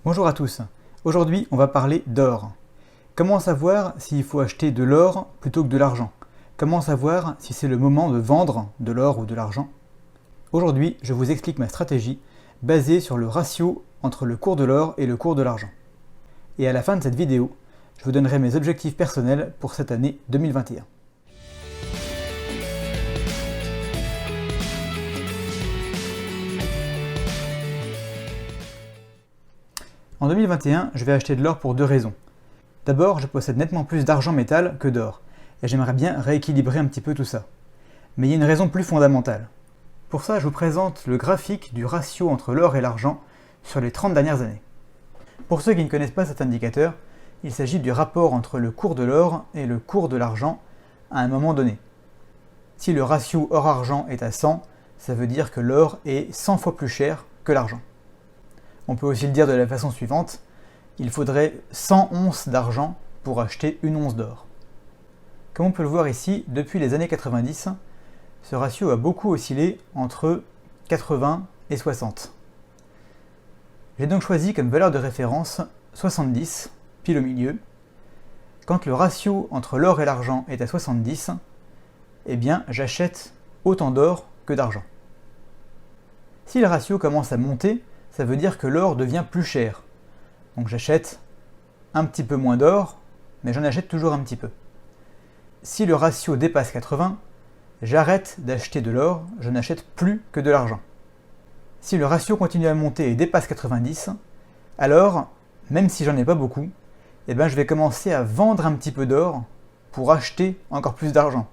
Bonjour à tous, aujourd'hui on va parler d'or. Comment savoir s'il faut acheter de l'or plutôt que de l'argent? Comment savoir si c'est le moment de vendre de l'or ou de l'argent? Aujourd'hui je vous explique ma stratégie basée sur le ratio entre le cours de l'or et le cours de l'argent. Et à la fin de cette vidéo, je vous donnerai mes objectifs personnels pour cette année 2021. En 2021, je vais acheter de l'or pour deux raisons. D'abord, je possède nettement plus d'argent métal que d'or, et j'aimerais bien rééquilibrer un petit peu tout ça. Mais il y a une raison plus fondamentale. Pour ça, je vous présente le graphique du ratio entre l'or et l'argent sur les 30 dernières années. Pour ceux qui ne connaissent pas cet indicateur, il s'agit du rapport entre le cours de l'or et le cours de l'argent à un moment donné. Si le ratio or-argent est à 100, ça veut dire que l'or est 100 fois plus cher que l'argent. On peut aussi le dire de la façon suivante, il faudrait 100 onces d'argent pour acheter une once d'or. Comme on peut le voir ici, depuis les années 90, ce ratio a beaucoup oscillé entre 80 et 60. J'ai donc choisi comme valeur de référence 70, pile au milieu. Quand le ratio entre l'or et l'argent est à 70, eh bien j'achète autant d'or que d'argent. Si le ratio commence à monter, ça veut dire que l'or devient plus cher. Donc j'achète un petit peu moins d'or, mais j'en achète toujours un petit peu. Si le ratio dépasse 80, j'arrête d'acheter de l'or, je n'achète plus que de l'argent. Si le ratio continue à monter et dépasse 90, alors, même si j'en ai pas beaucoup, je vais commencer à vendre un petit peu d'or pour acheter encore plus d'argent.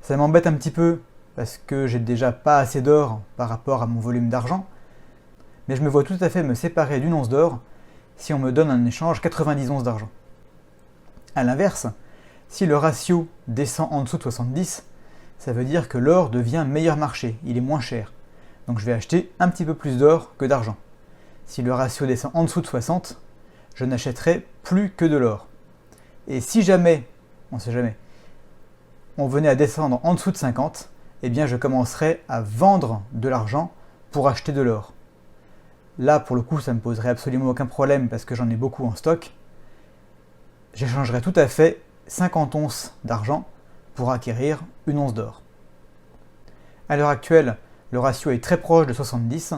Ça m'embête un petit peu parce que j'ai déjà pas assez d'or par rapport à mon volume d'argent, mais je me vois tout à fait me séparer d'une once d'or si on me donne en échange 90 onces d'argent. A l'inverse, si le ratio descend en dessous de 70, ça veut dire que l'or devient meilleur marché, il est moins cher. Donc je vais acheter un petit peu plus d'or que d'argent. Si le ratio descend en dessous de 60, je n'achèterai plus que de l'or. Et si jamais, on ne sait jamais, on venait à descendre en dessous de 50, je commencerai à vendre de l'argent pour acheter de l'or. Là, pour le coup, ça ne me poserait absolument aucun problème parce que j'en ai beaucoup en stock. J'échangerai tout à fait 50 onces d'argent pour acquérir une once d'or. À l'heure actuelle, le ratio est très proche de 70.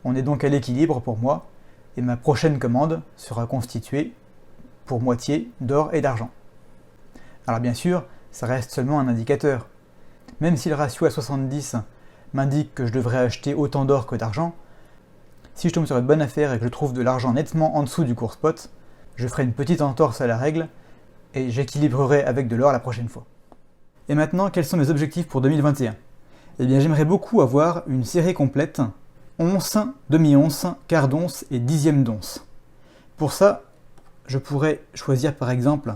On est donc à l'équilibre pour moi et ma prochaine commande sera constituée pour moitié d'or et d'argent. Alors bien sûr, ça reste seulement un indicateur. Même si le ratio à 70 m'indique que je devrais acheter autant d'or que d'argent, si je tombe sur une bonne affaire et que je trouve de l'argent nettement en dessous du cours spot, je ferai une petite entorse à la règle et j'équilibrerai avec de l'or la prochaine fois. Et maintenant, quels sont mes objectifs pour 2021 ? J'aimerais beaucoup avoir une série complète, once, demi-once, quart d'once et dixième d'once. Pour ça, je pourrais choisir par exemple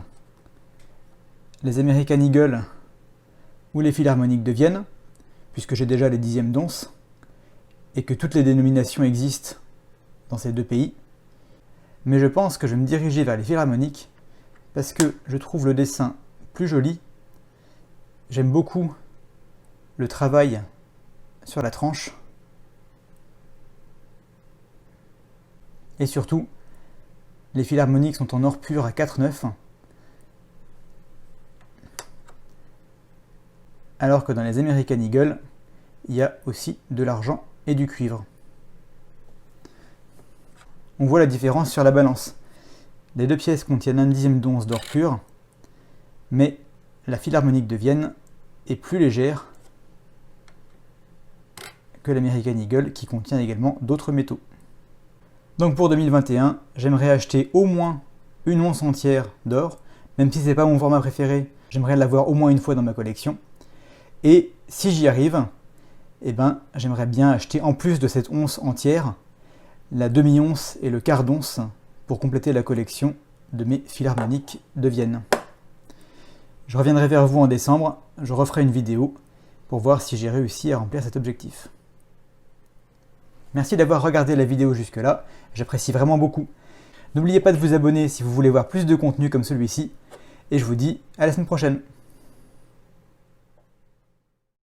les American Eagle ou les Philharmoniques de Vienne, puisque j'ai déjà les dixièmes d'once, et que toutes les dénominations existent dans ces deux pays. Mais je pense que je vais me diriger vers les Philharmoniques parce que je trouve le dessin plus joli. J'aime beaucoup le travail sur la tranche. Et surtout, les Philharmoniques sont en or pur à 4,9. Alors que dans les American Eagle, il y a aussi de l'argent et du cuivre. On voit la différence sur la balance. Les deux pièces contiennent un dixième d'once d'or pur, mais la Philharmonique de Vienne est plus légère que l'American Eagle qui contient également d'autres métaux. Donc pour 2021, j'aimerais acheter au moins une once entière d'or, même si ce n'est pas mon format préféré, j'aimerais l'avoir au moins une fois dans ma collection. Et si j'y arrive, j'aimerais bien acheter en plus de cette once entière, la demi-once et le quart d'once pour compléter la collection de mes Philharmoniques de Vienne. Je reviendrai vers vous en décembre, je referai une vidéo pour voir si j'ai réussi à remplir cet objectif. Merci d'avoir regardé la vidéo jusque-là, j'apprécie vraiment beaucoup. N'oubliez pas de vous abonner si vous voulez voir plus de contenu comme celui-ci, et je vous dis à la semaine prochaine.